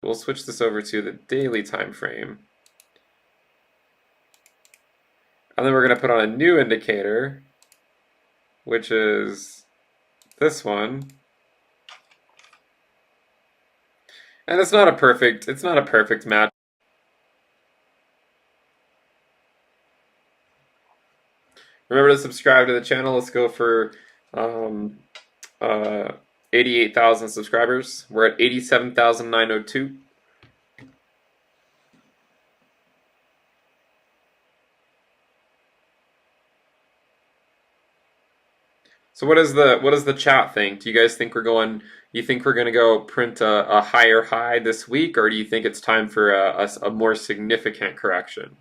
we'll switch this over to the daily time frame. And then we're going to put on a new indicator, which is this one. And it's not a perfect match. Remember to subscribe to the channel. Let's go for 88,000 subscribers. We're at 87,902. So what does the chat think? Do you guys think we're going? You think we're going to go print a higher high this week, or do you think it's time for a more significant correction?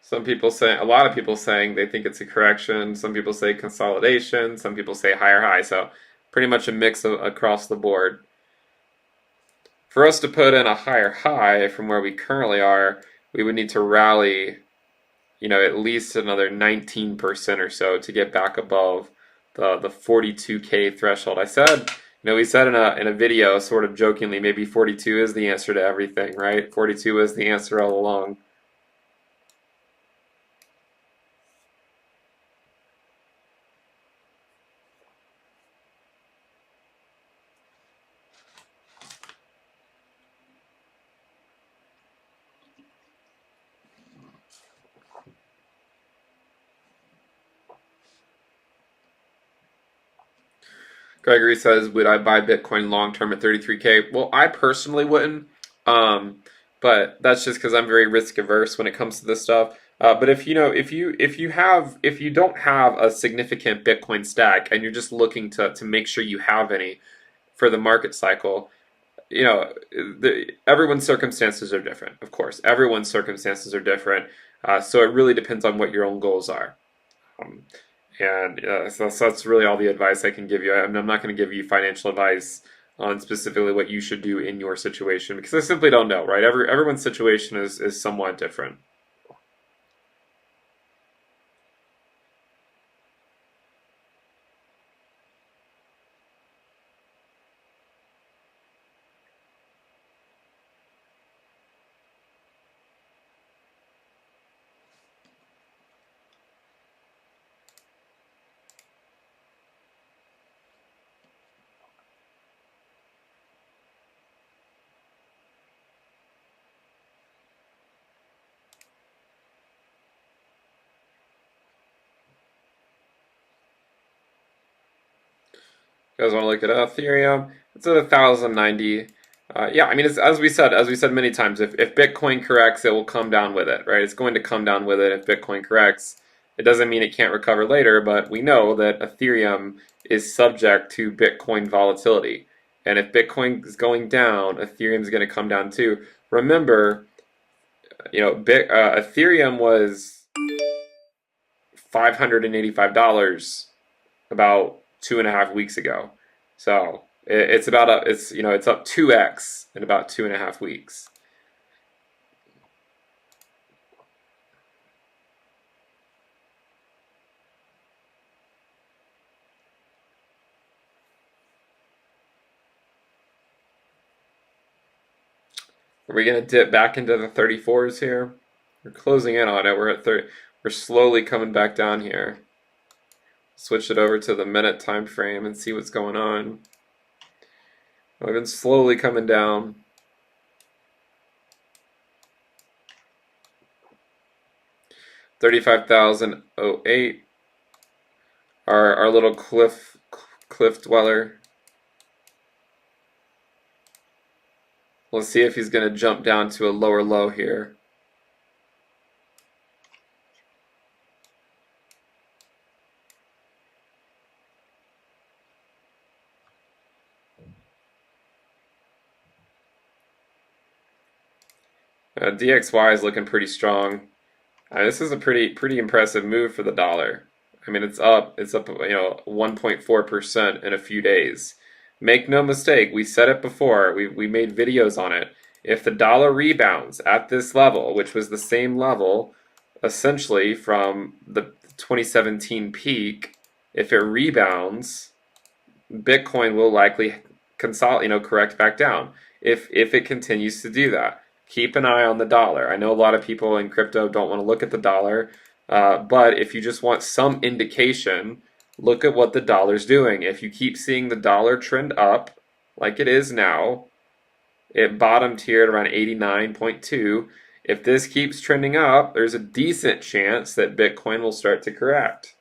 Some people say, a lot of people saying they think it's a correction. Some people say consolidation. Some people say higher high. So pretty much a mix across the board. For us to put in a higher high from where we currently are, we would need to rally, at least another 19% or so to get back above the 42K threshold. I said, we said in a video, sort of jokingly, maybe 42 is the answer to everything, right? 42 is the answer all along. Gregory says, would I buy Bitcoin long-term at 33K? Well, I personally wouldn't, but that's just because I'm very risk-averse when it comes to this stuff. But if you don't have a significant Bitcoin stack and you're just looking to make sure you have any for the market cycle, everyone's circumstances are different, of course. Everyone's circumstances are different, so it really depends on what your own goals are. And so that's really all the advice I can give you. I'm not going to give you financial advice on specifically what you should do in your situation because I simply don't know, right? Everyone's situation is somewhat different. You guys want to look at Ethereum? It's at 1,090. Yeah, I mean, as we said many times, if Bitcoin corrects, it will come down with it, right? It's going to come down with it if Bitcoin corrects. It doesn't mean it can't recover later, but we know that Ethereum is subject to Bitcoin volatility. And if Bitcoin is going down, Ethereum is going to come down too. Remember, Ethereum was $585 about 2.5 weeks ago. So it's up 2x in about 2.5 weeks. Are we going to dip back into the 34s here? We're closing in on it. We're at 30. We're slowly coming back down here. Switch it over to the minute time frame and see what's going on. We've been slowly coming down. $35,008. Our little cliff dweller. Let's see if he's going to jump down to a lower low here. DXY is looking pretty strong. This is a pretty impressive move for the dollar. I mean, it's up, 1.4% in a few days. Make no mistake, we said it before, we made videos on it. If the dollar rebounds at this level, which was the same level essentially from the 2017 peak, if it rebounds, Bitcoin will likely correct back down. If it continues to do that, keep an eye on the dollar. I know a lot of people in crypto don't want to look at the dollar, but if you just want some indication, look at what the dollar's doing. If you keep seeing the dollar trend up, like it is now, it bottomed here at around 89.2. If this keeps trending up, there's a decent chance that Bitcoin will start to correct.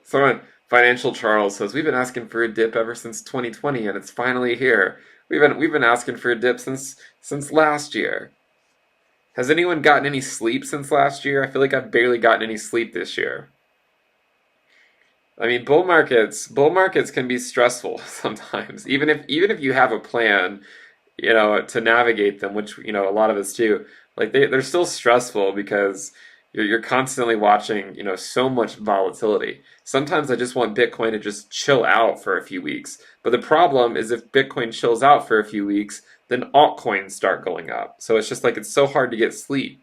Someone, Financial Charles says, we've been asking for a dip ever since 2020 and it's finally here. We've been asking for a dip since last year. Has anyone gotten any sleep since last year? I feel like I've barely gotten any sleep this year. I mean, bull markets can be stressful sometimes. Even if you have a plan, to navigate them, which a lot of us do. Like they're still stressful because you're constantly watching, so much volatility. Sometimes I just want Bitcoin to just chill out for a few weeks. But the problem is if Bitcoin chills out for a few weeks, then altcoins start going up. So it's just like it's so hard to get sleep.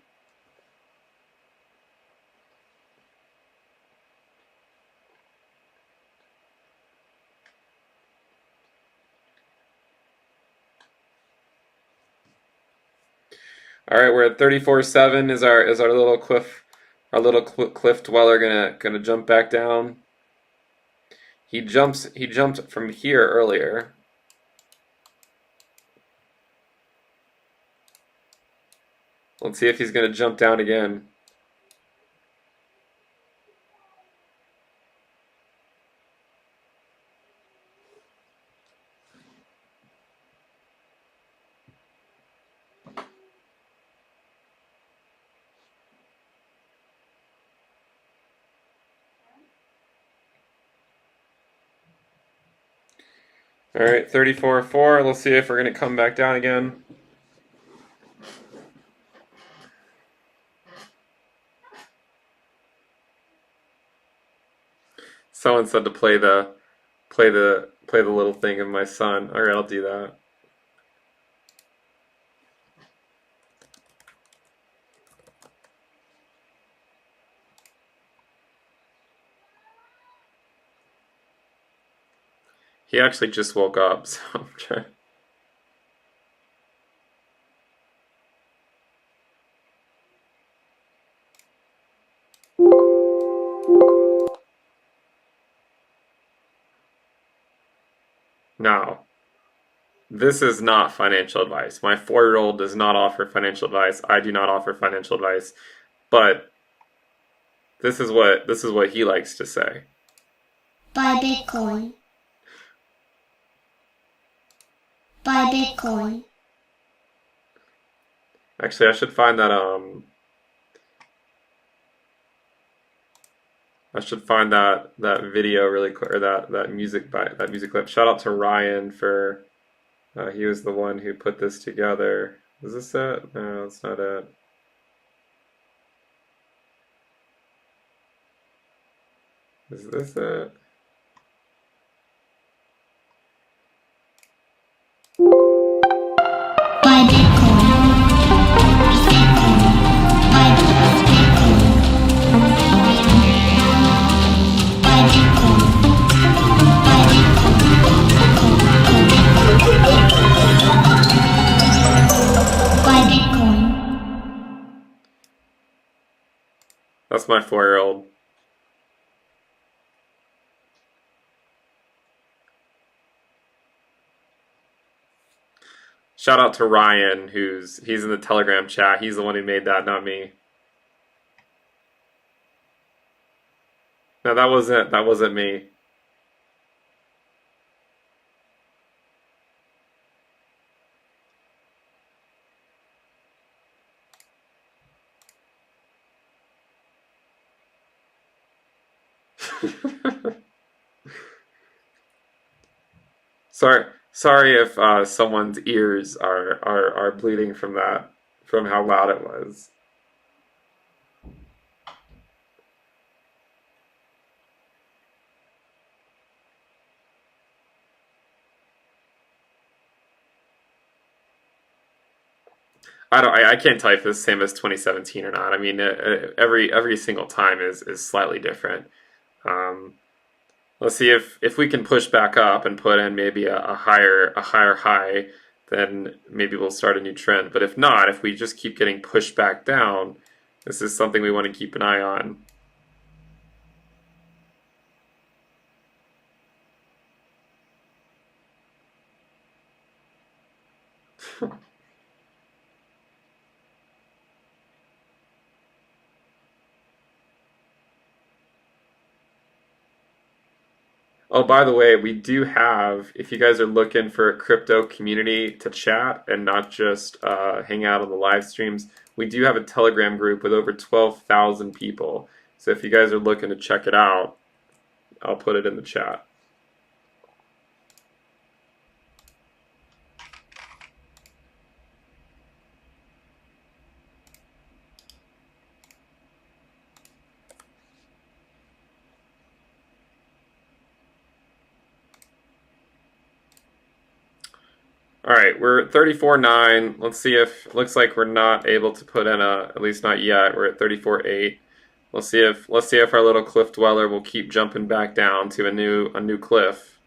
All right, we're at 34.7. Is our little cliff dweller gonna jump back down? He jumped from here earlier. Let's see if he's gonna jump down again. All right, 34.4. Let's see if we're going to come back down again. Someone said to play the little thing of my son. All right, I'll do that. He actually just woke up, so I'm trying. No, this is not financial advice. My 4-year-old does not offer financial advice. I do not offer financial advice, but this is what he likes to say. Buy Bitcoin. Buy Bitcoin. Actually, I should find that that video really quick, or that music clip. Shout out to Ryan for he was the one who put this together. Is this it? No, that's not it. Is this it? Buy Bitcoin. Buy Bitcoin. Buy Bitcoin. Buy Bitcoin. That's my 4-year-old. Shout out to Ryan, he's in the Telegram chat. He's the one who made that, not me. No, that wasn't me. Sorry if someone's ears are bleeding from that, from how loud it was. I can't tell you if it's the same as 2017 or not. I mean, every single time is slightly different. Um, let's see if we can push back up and put in maybe a higher high, then maybe we'll start a new trend. But if not, if we just keep getting pushed back down, this is something we want to keep an eye on. Oh, by the way, we do have, if you guys are looking for a crypto community to chat and not just hang out on the live streams, we do have a Telegram group with over 12,000 people. So if you guys are looking to check it out, I'll put it in the chat. All right, we're at 34.9. Let's see if, looks like we're not able to put in a, at least not yet. We're at 34.8. Let's see if our little cliff dweller will keep jumping back down to a new cliff.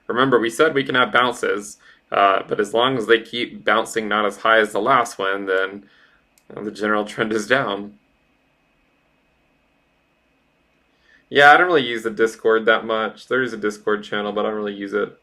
Remember, we said we can have bounces, but as long as they keep bouncing not as high as the last one, then the general trend is down. Yeah, I don't really use the Discord that much. There is a Discord channel, but I don't really use it.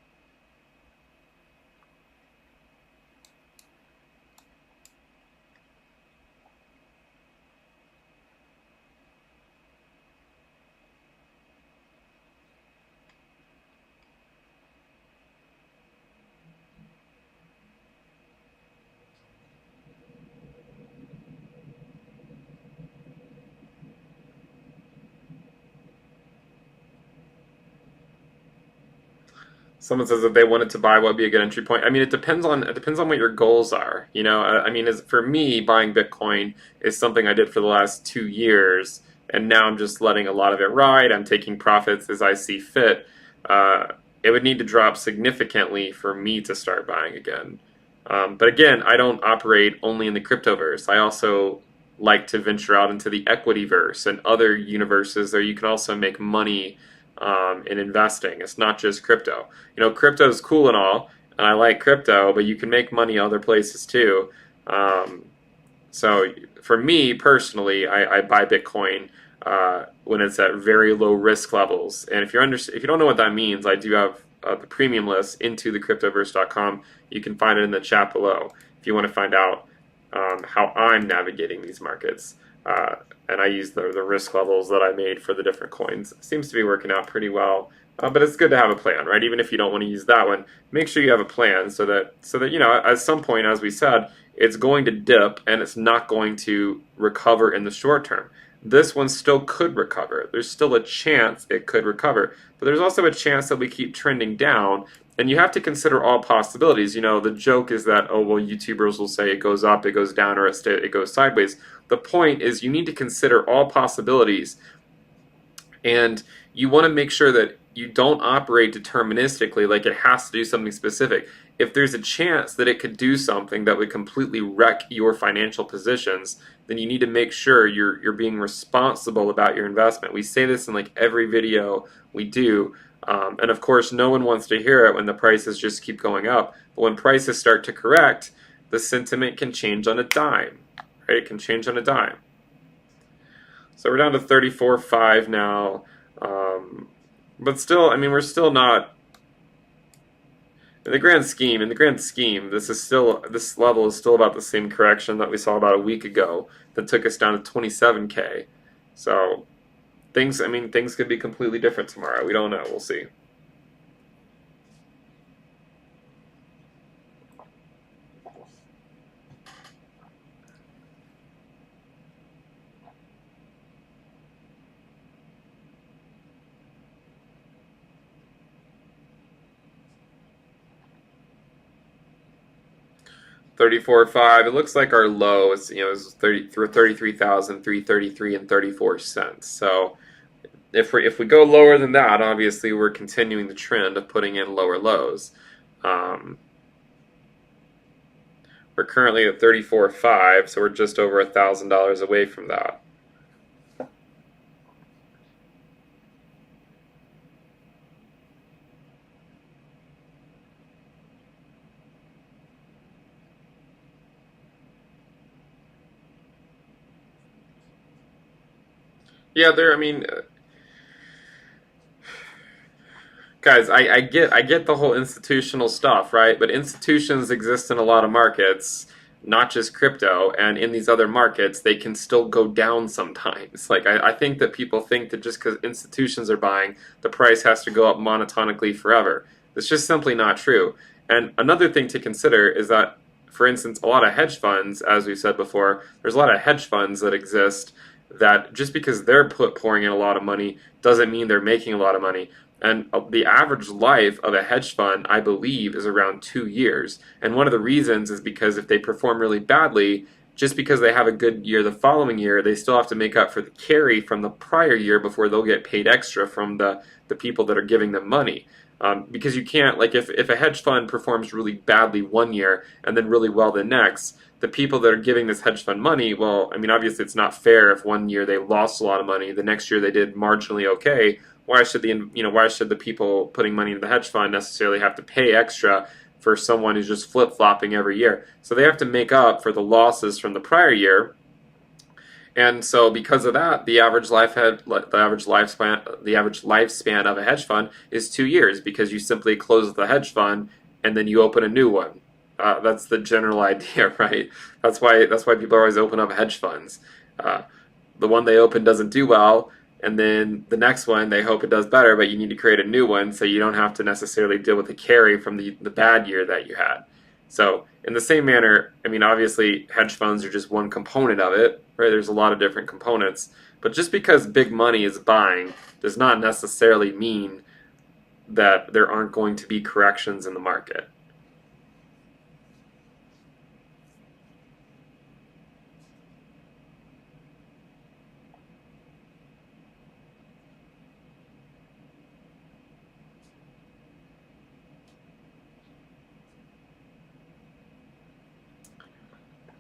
Someone says if they wanted to buy, what would be a good entry point? I mean, it depends on what your goals are. You know, I mean, for me, buying Bitcoin is something I did for the last 2 years, and now I'm just letting a lot of it ride. I'm taking profits as I see fit. It would need to drop significantly for me to start buying again. But again, I don't operate only in the cryptoverse. I also like to venture out into the equity verse and other universes where you can also make money in investing. It's not just crypto. You know, crypto is cool and all, and I like crypto, but you can make money other places too. So for me personally, I buy Bitcoin when it's at very low risk levels. And if you don't know what that means, I do have the premium list into thecryptoverse.com. You can find it in the chat below if you want to find out how I'm navigating these markets. And I use the risk levels that I made for the different coins. It seems to be working out pretty well. But it's good to have a plan, right? Even if you don't want to use that one, make sure you have a plan so that you know, at some point, as we said, it's going to dip and it's not going to recover in the short term. This one still could recover. There's still a chance it could recover, but there's also a chance that we keep trending down. And you have to consider all possibilities. You know, the joke is that, oh, well, YouTubers will say it goes up, it goes down, or it goes sideways. The point is you need to consider all possibilities. And you want to make sure that you don't operate deterministically, like it has to do something specific. If there's a chance that it could do something that would completely wreck your financial positions, then you need to make sure you're being responsible about your investment. We say this in like every video we do. And of course, no one wants to hear it when the prices just keep going up. But when prices start to correct, the sentiment can change on a dime. Right? It can change on a dime. So we're down to 34.5 now. But still, I mean, we're still not, in the grand scheme, this level is still about the same correction that we saw about a week ago that took us down to 27K. So things could be completely different tomorrow. We don't know. We'll see. 34.5. It looks like our low is, is 33,333 and 34 cents. So if we go lower than that, obviously we're continuing the trend of putting in lower lows. We're currently at 34.5, so we're just over $1,000 away from that. Yeah, guys, I get the whole institutional stuff, right? But institutions exist in a lot of markets, not just crypto, and in these other markets, they can still go down sometimes. Like, I think that people think that just because institutions are buying, the price has to go up monotonically forever. It's just simply not true. And another thing to consider is that, for instance, a lot of hedge funds, as we said before, there's a lot of hedge funds that exist that just because they're pouring in a lot of money doesn't mean they're making a lot of money. And the average life of a hedge fund, I believe, is around 2 years. And one of the reasons is because if they perform really badly, just because they have a good year the following year, they still have to make up for the carry from the prior year before they'll get paid extra from the people that are giving them money. Because you can't, like, if a hedge fund performs really badly one year and then really well the next, the people that are giving this hedge fund money, well, I mean, obviously it's not fair if one year they lost a lot of money, the next year they did marginally okay. Why should the people putting money into the hedge fund necessarily have to pay extra for someone who's just flip-flopping every year? So they have to make up for the losses from the prior year. And so because of that, the average lifespan of a hedge fund is 2 years, because you simply close the hedge fund and then you open a new one. That's the general idea, right? That's why people always open up hedge funds. The one they open doesn't do well, and then the next one they hope it does better, but you need to create a new one so you don't have to necessarily deal with the carry from the bad year that you had. So in the same manner, I mean, obviously hedge funds are just one component of it, right? There's a lot of different components, but just because big money is buying does not necessarily mean that there aren't going to be corrections in the market.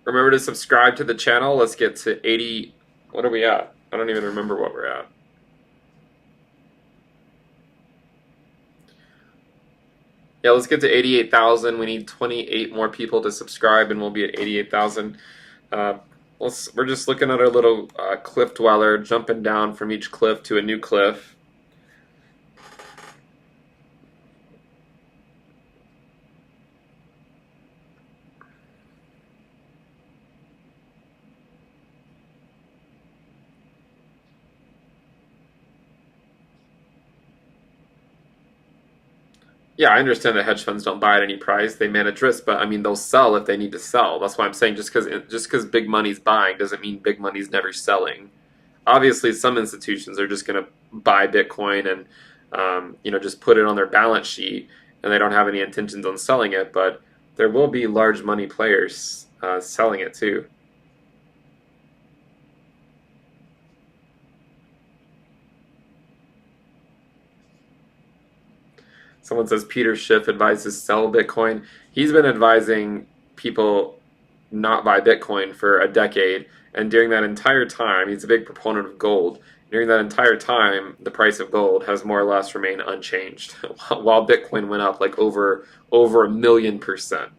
Remember to subscribe to the channel. Let's get to 80. What are we at? I don't even remember what we're at. Yeah, let's get to 88,000. We need 28 more people to subscribe, and we'll be at 88,000. We're just looking at our little cliff dweller, jumping down from each cliff to a new cliff. Yeah, I understand that hedge funds don't buy at any price. They manage risk, but I mean, they'll sell if they need to sell. That's why I'm saying just because big money's buying doesn't mean big money's never selling. Obviously, some institutions are just going to buy Bitcoin and just put it on their balance sheet, and they don't have any intentions on selling it. But there will be large money players selling it too. Someone says Peter Schiff advises sell Bitcoin. He's been advising people not buy Bitcoin for a decade, and during that entire time, he's a big proponent of gold. During that entire time, the price of gold has more or less remained unchanged, while Bitcoin went up like over 1,000,000%.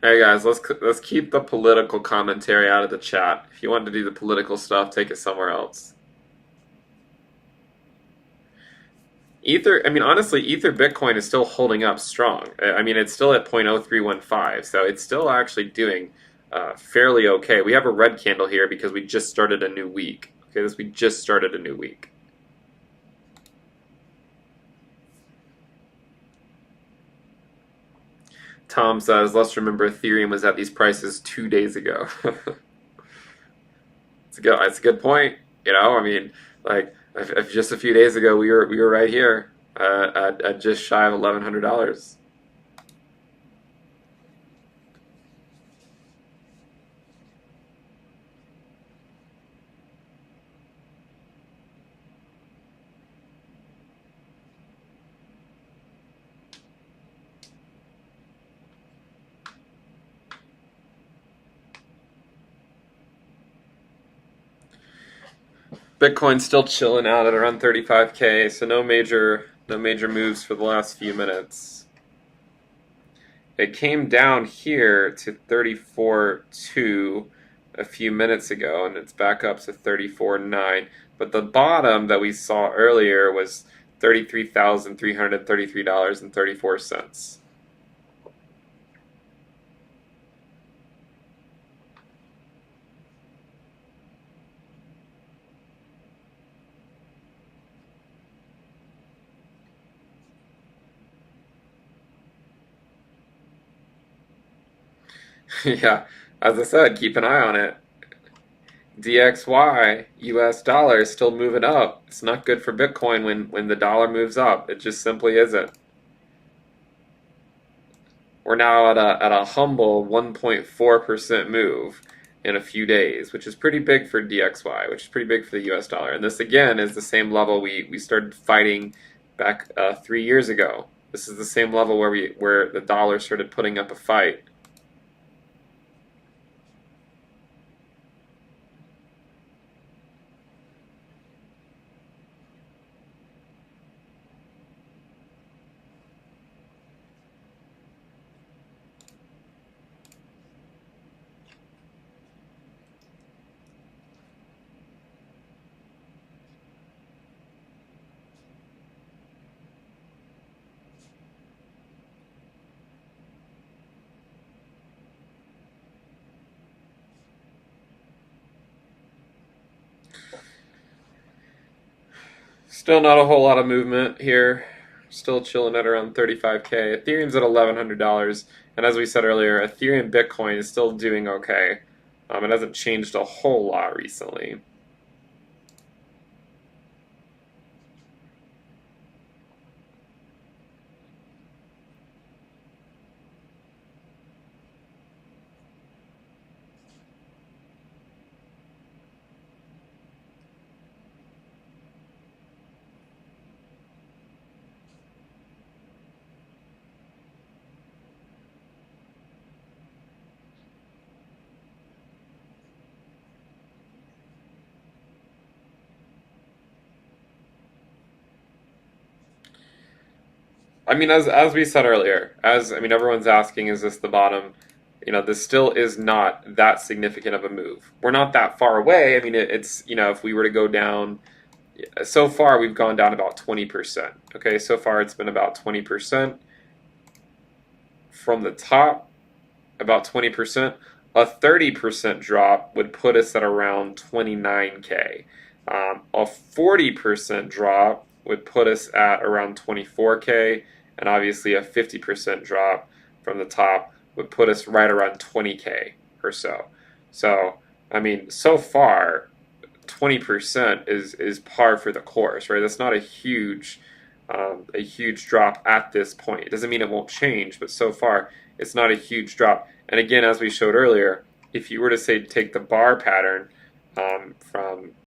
Hey guys, let's keep the political commentary out of the chat. If you want to do the political stuff, take it somewhere else. Ether, I mean, honestly, Ether Bitcoin is still holding up strong. I mean, it's still at 0.0315, so it's still actually doing fairly okay. We have a red candle here because we just started a new week. Okay, we just started a new week. Tom says, let's remember Ethereum was at these prices 2 days ago. It's a good point. You know, I mean, like if just a few days ago we were right here at just shy of $1,100. Bitcoin's still chilling out at around 35K, so no major moves for the last few minutes. It came down here to 34.2 a few minutes ago, and it's back up to 34.9. But the bottom that we saw earlier was $33,333.34. Yeah, as I said, keep an eye on it. DXY, US dollar, is still moving up. It's not good for Bitcoin when the dollar moves up. It just simply isn't. We're now at a humble 1.4% move in a few days, which is pretty big for DXY, which is pretty big for the US dollar. And this, again, is the same level we started fighting back 3 years ago. This is the same level where the dollar started putting up a fight. Still not a whole lot of movement here. Still chilling at around 35K. Ethereum's at $1,100. And as we said earlier, Ethereum Bitcoin is still doing okay. It hasn't changed a whole lot recently. I mean, as we said earlier, everyone's asking, is this the bottom? You know, this still is not that significant of a move. We're not that far away. I mean, it's, you know, if we were to go down, so far we've gone down about 20%. Okay, so far it's been about 20% from the top, about 20%. A 30% drop would put us at around 29K. A 40% drop would put us at around 24K, and obviously a 50% drop from the top would put us right around 20K or so. So, I mean, so far, 20% is par for the course, right? That's not a huge drop at this point. It doesn't mean it won't change, but so far, it's not a huge drop. And again, as we showed earlier, if you were to say take the bar pattern from